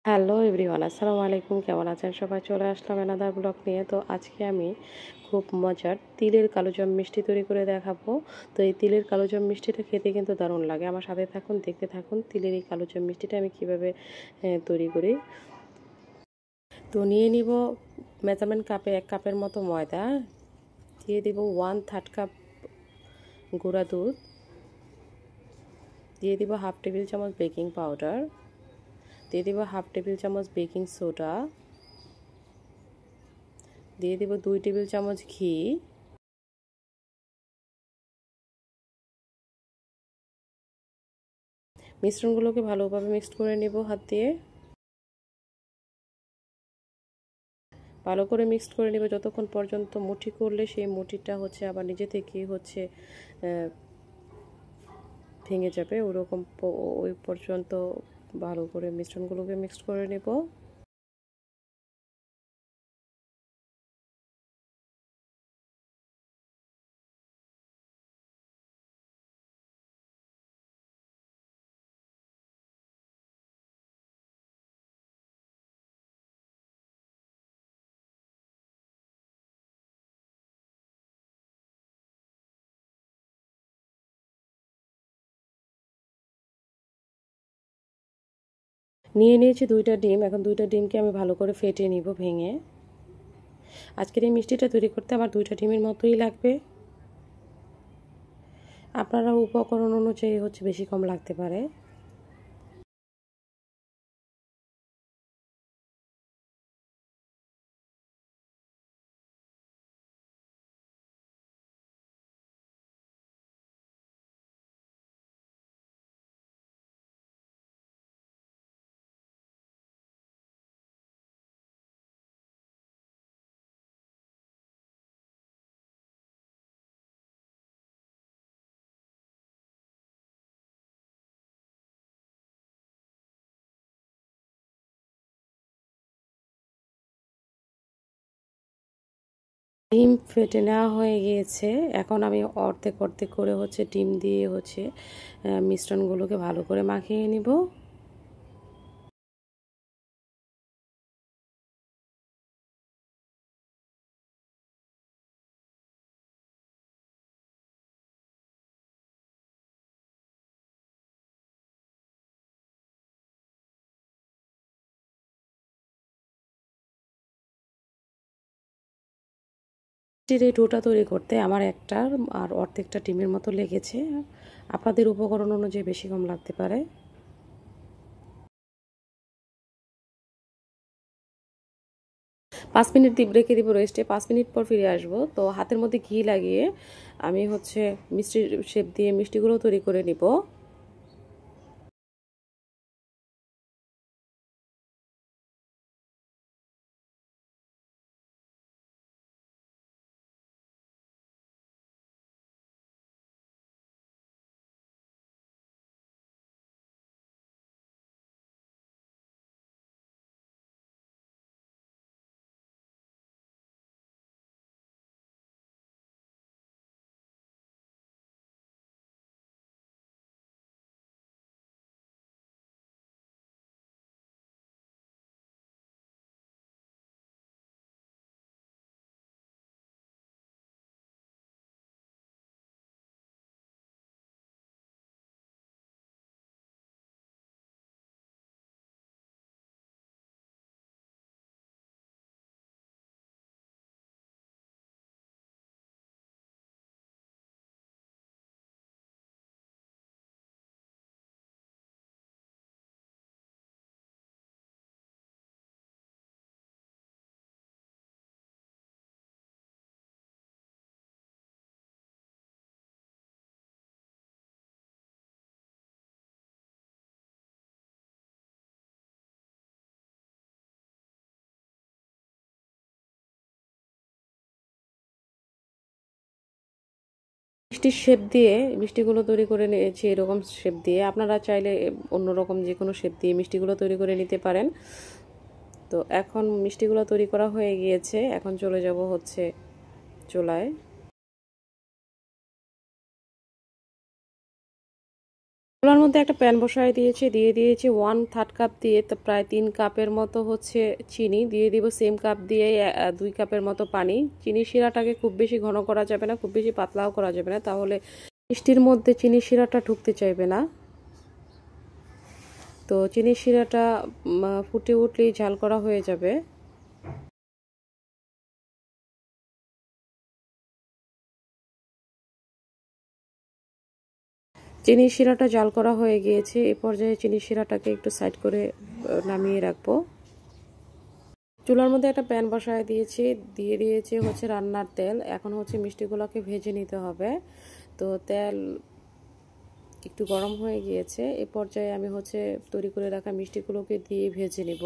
Hello everyone, আসসালামু আলাইকুম। কেমন আছেন সবাই? চলে আসলাম অ্যানাদার ব্লগ নিয়ে। তো আজকে আমি খুব মজার তিলের কালোজাম মিষ্টি তৈরি করে দেখাবো। তো এই তিলের কালোজাম মিষ্টিটা খেতে কিন্তু দারুণ লাগে। আমার সাথে থাকুন, দেখতে থাকুন তিলের এই কালোজাম মিষ্টিটা আমি কিভাবে তৈরি করি। তো নিয়ে নিব মেজারমেন্ট কাপে 1 কাপের মতো ময়দা, দিয়ে দিব 1/3 কাপ গুঁড়া দুধ, দিয়ে দিব হাফ টেবিল চামচ বেকিং পাউডার, দিয়ে দিব হাফ টেবিল চামচ বেকিং সোডা, দিয়ে দিব 2 টেবিল চামচ ঘি, মিশ্রণগুলোকে ভালোভাবে মিক্সড করে নেব হাত দিয়ে। ভালো করে মিক্সড করে নেব যতক্ষণ পর্যন্ত মুঠি করলে সেই মুঠিটা আবার নিজে থেকেই ভেঙে যাবে, ওরকম ওই পর্যন্ত ভালো করে মিশ্রণগুলোকে মিক্সড করে নেব। নিয়ে নিয়েছি 2টা ডিম। এখন 2টা ডিমকে আমি ভালো করে ফেটিয়ে নিব ভেঙে। আজকের এই মিষ্টিটা তৈরি করতে আমার 2টা ডিমের মতোই লাগবে। আপনারা উপকরণ অনুযায়ী বেশি কম লাগতে পারে। ডিম ফেটে নেওয়া হয়ে গিয়েছে। এখন আমি অর্ধেক অর্ধেক করে ডিম দিয়ে মিশ্রণগুলোকে ভালো করে মাখিয়ে নিব। মিষ্টির এই ডোটা তৈরি করতে আমার একটার আর অর্ধেকটা ডিমের মতো লেগেছে। আপনাদের উপকরণ অনুযায়ী বেশি কম লাগতে পারে। 5 মিনিট রেখে দিব রেস্টে। 5 মিনিট পর ফিরে আসবো। তো হাতের মধ্যে ঘি লাগিয়ে আমি মিষ্টির শেপ দিয়ে মিষ্টিগুলো তৈরি করে নিব। মিষ্টির শেপ দিয়ে মিষ্টিগুলো তৈরি করে নিয়েছি, এরকম শেপ দিয়ে। আপনারা চাইলে অন্যরকম যে কোনো শেপ দিয়ে মিষ্টিগুলো তৈরি করে নিতে পারেন। তো এখন মিষ্টিগুলো তৈরি করা হয়ে গিয়েছে। এখন চলে যাব চুলায়। চুলার মধ্যে একটা প্যান বসায় দিয়েছি, দিয়ে দিয়েছি 1/3 কাপ দিয়ে তো প্রায় 3 কাপের মতো হচ্ছে চিনি, দিয়ে দিব সেম কাপ দিয়ে 2 কাপের মতো পানি। চিনি শিরাটাকে খুব বেশি ঘন করা যাবে না, খুব বেশি পাতলাও করা যাবে না, তাহলে মিষ্টির মধ্যে চিনি শিরাটা ঢুকতে চাইবে না। তো চিনি শিরাটা ফুটে উঠলেই ঝাল করা হয়ে যাবে। চিনি শিরাটা জাল করা হয়ে গিয়েছে। এ পর্যায়ে চিনি শিরাটাকে একটু সাইড করে নামিয়ে রাখবো। চুলার মধ্যে একটা প্যান বসায় দিয়েছি, দিয়ে দিয়েছি হচ্ছে রান্নার তেল। এখন হচ্ছে মিষ্টিগুলোকে ভেজে নিতে হবে। তো তেল একটু গরম হয়ে গিয়েছে, এ পর্যায়ে আমি হচ্ছে তৈরি করে রাখা মিষ্টিগুলোকে দিয়ে ভেজে নিব।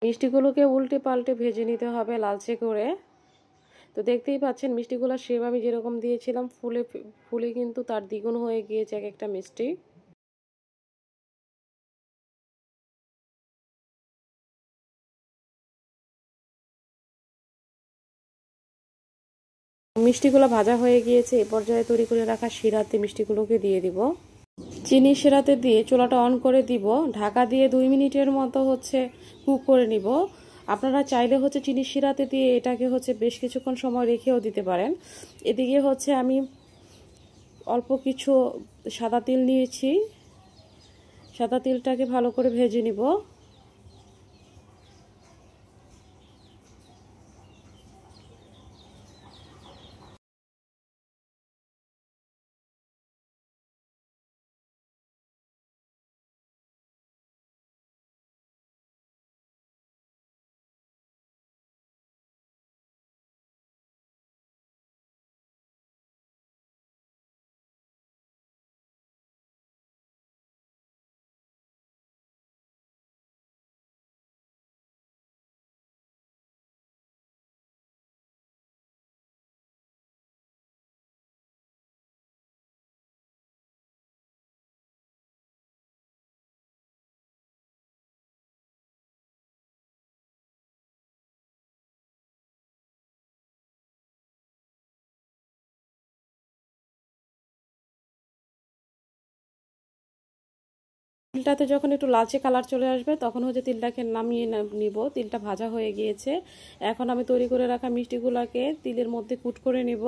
মিষ্টিগুলোকে উল্টে পাল্টে ভেজে নিতে হবে লালচে করে। তো দেখতেই পাচ্ছেন মিষ্টিগুলোর শেপ আমি যেরকম দিয়েছিলাম ফুলে ফুলে কিন্তু তার দ্বিগুণ হয়ে গিয়েছে এক একটা মিষ্টি। মিষ্টিগুলো ভাজা হয়ে গিয়েছে, এ পর্যায়ে তৈরি করে রাখা শিরাতে মিষ্টিগুলোকে দিয়ে দিব। চিনি শিরাতে দিয়ে চুলাটা অন করে দিব, ঢাকা দিয়ে 2 মিনিটের মতো হচ্ছে কুক করে নিব। আপনারা চাইলে হচ্ছে চিনি শিরাতে দিয়ে এটাকে হচ্ছে বেশ কিছুক্ষণ সময় রেখেও দিতে পারেন। এদিকে হচ্ছে আমি অল্প কিছু সাদা তিল নিয়েছি, সাদা তিলটাকে ভালো করে ভেজে নিব। তিলটাতে যখন একটু লালচে কালার চলে আসবে তখন হচ্ছে তিলটাকে নামিয়ে নিব। তিলটা ভাজা হয়ে গিয়েছে, এখন আমি তৈরি করে রাখা মিষ্টিগুলোকে তিলের মধ্যে কুট করে নিব।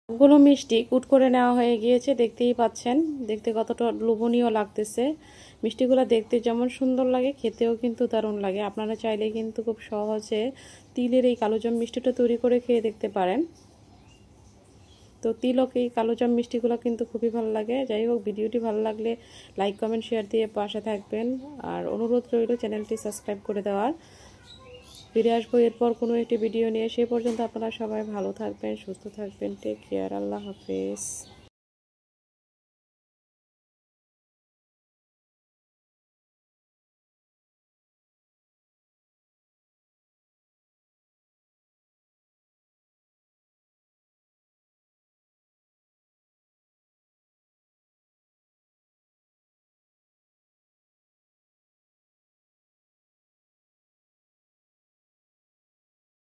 সবগুলো মিষ্টি কুট করে নেওয়া হয়ে গিয়েছে, দেখতেই পাচ্ছেন দেখতে কতটা লোভনীয় লাগতেছে। মিষ্টিগুলো দেখতে যেমন সুন্দর লাগে, খেতেও কিন্তু দারুণ লাগে। আপনারা চাইলে কিন্তু খুব সহজে তিলের এই কালোজাম মিষ্টিটা তৈরি করে খেয়ে দেখতে পারেন। তো তিলক এই কালোজাম মিষ্টিগুলো কিন্তু খুবই ভালো লাগে। যাই হোক, ভিডিওটি ভালো লাগলে লাইক কমেন্ট শেয়ার দিয়ে পাশে থাকবেন, আর অনুরোধ রইল চ্যানেলটি সাবস্ক্রাইব করে দেওয়ার। ফিরে আসবো এরপর কোনো একটি ভিডিও নিয়ে। সেই পর্যন্ত আপনারা সবাই ভালো থাকবেন, সুস্থ থাকবেন। টেক কেয়ার, আল্লাহ হাফেজ।